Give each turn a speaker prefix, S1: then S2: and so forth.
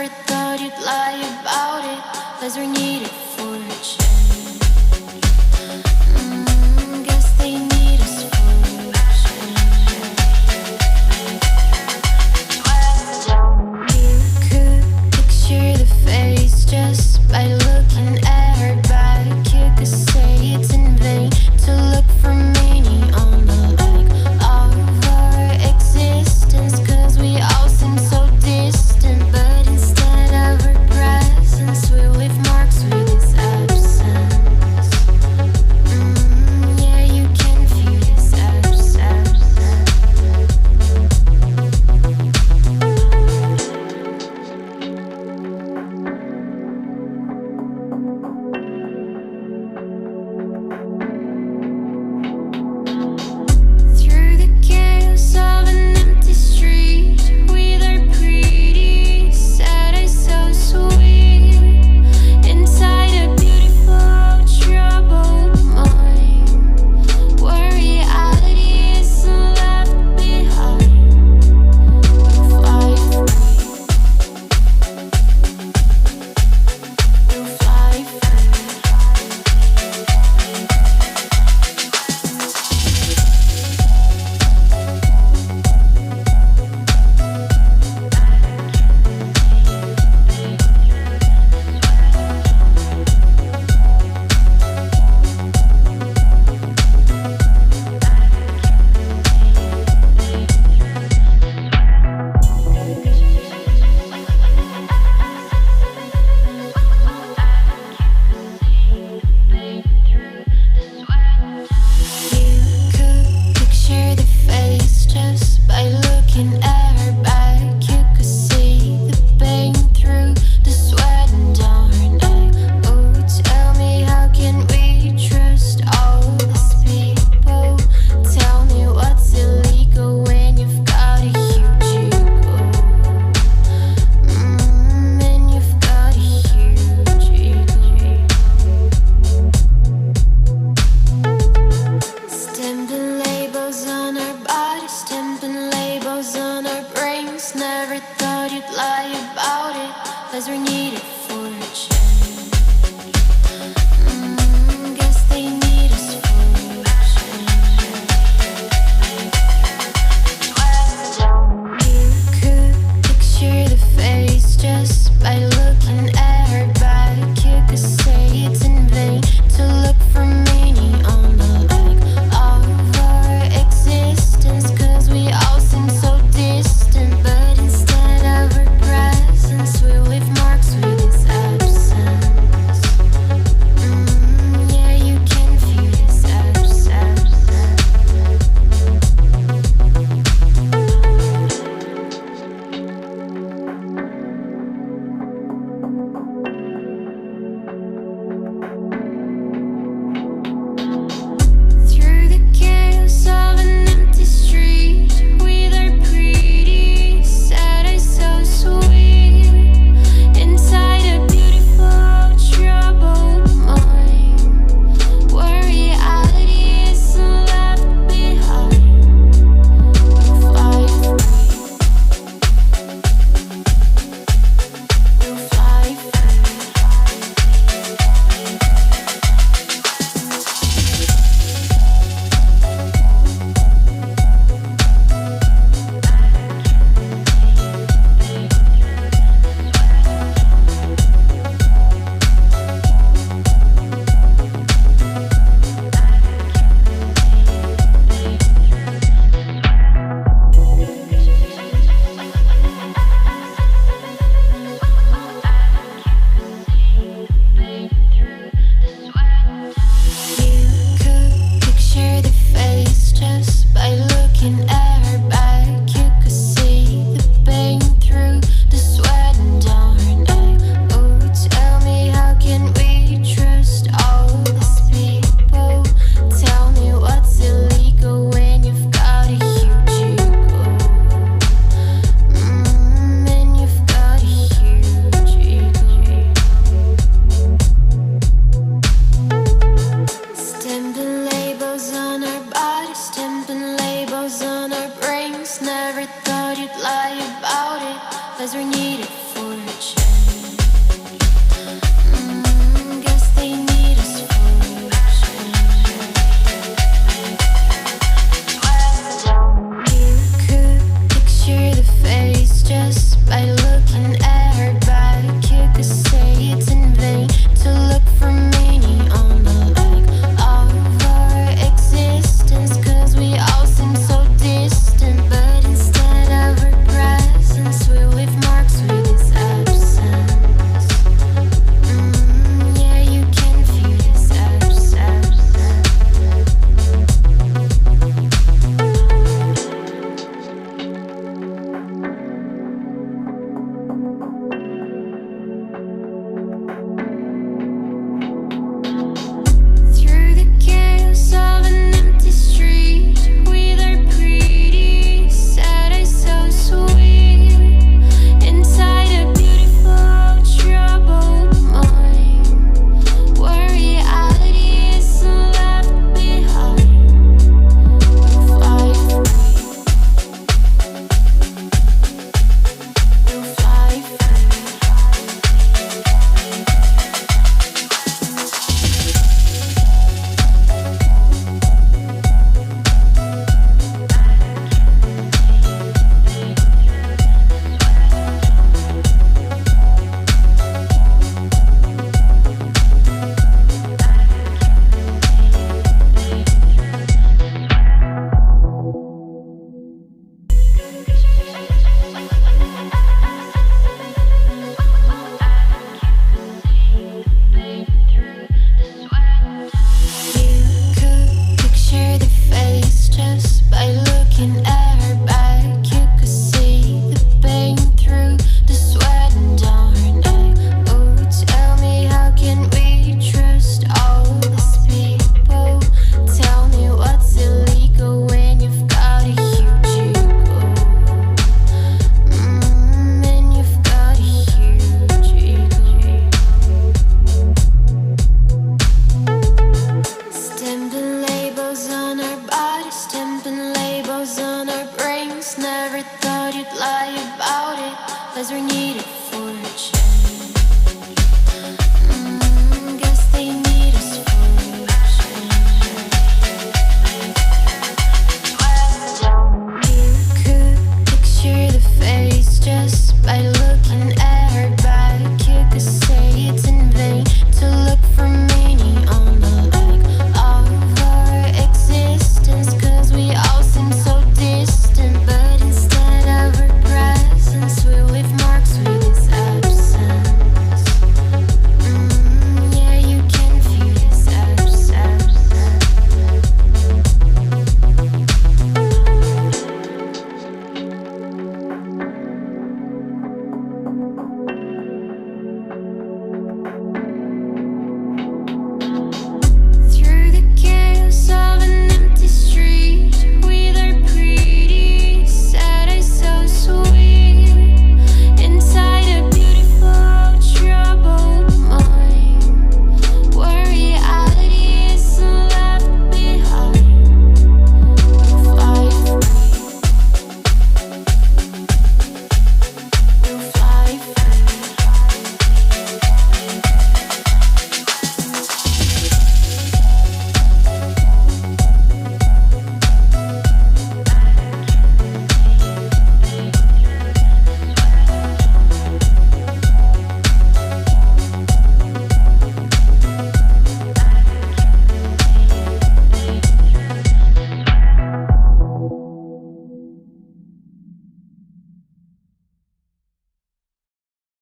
S1: never thought you'd lie about it, 'cause we're needed for a change. Guess they need us for a change. You could picture the face just by looking at her back. You could say it's in vain to look for meaning on the leg of our existence, 'cause we all seem so distant. But instead of our presence, we leave marks with this absence. Yeah, you can feel this absence. Through the chaos of an empty street, with our pretty sad eyes so sweet, inside a beautiful troubled mind, where reality is left behind. We'll fly free. We'll fly free. You could picture the face just by looking at her back. You could see the pain through the sweat and down her neck. Oh, tell me, how can we trust all these people? Tell me what's illegal when you've got a huge ego. And you've got a huge ego. Stamping labels on our bodies, stamping labels on our brains. Never thought you'd lie about it, 'cause we're needed for a change. Guess they need us for a change. You could picture the face just by looking at her back. You could say it's in vain to look for meaning on the leg of our existence, 'cause we all seem so distant. But instead of our presence, we leave marks with this absence. Yeah, you can feel this absence. Guess they need us for you could picture the face just by looking at her back. You could say it's in vain to look for meaning on the leg of our existence, 'cause we all seem so distant. But instead of her presence, we leave marks with his absence. Yeah, you can feel his absence. Through the chaos of an empty street, with our pretty sad eyes so sweet, inside a beautiful troubled mind, where reality is left behind. Fly free, you'll fly free. You could picture the face just by looking at her back. You could see the pain through the sweat and down her neck. Oh, tell me, how can we trust all these people? Tell me what's illegal when you've got a huge ego. And you've got a huge ego. Stamping labels on our bodies, stamping labels on our brains. Never thought you'd lie about it, 'cause we need it for a change.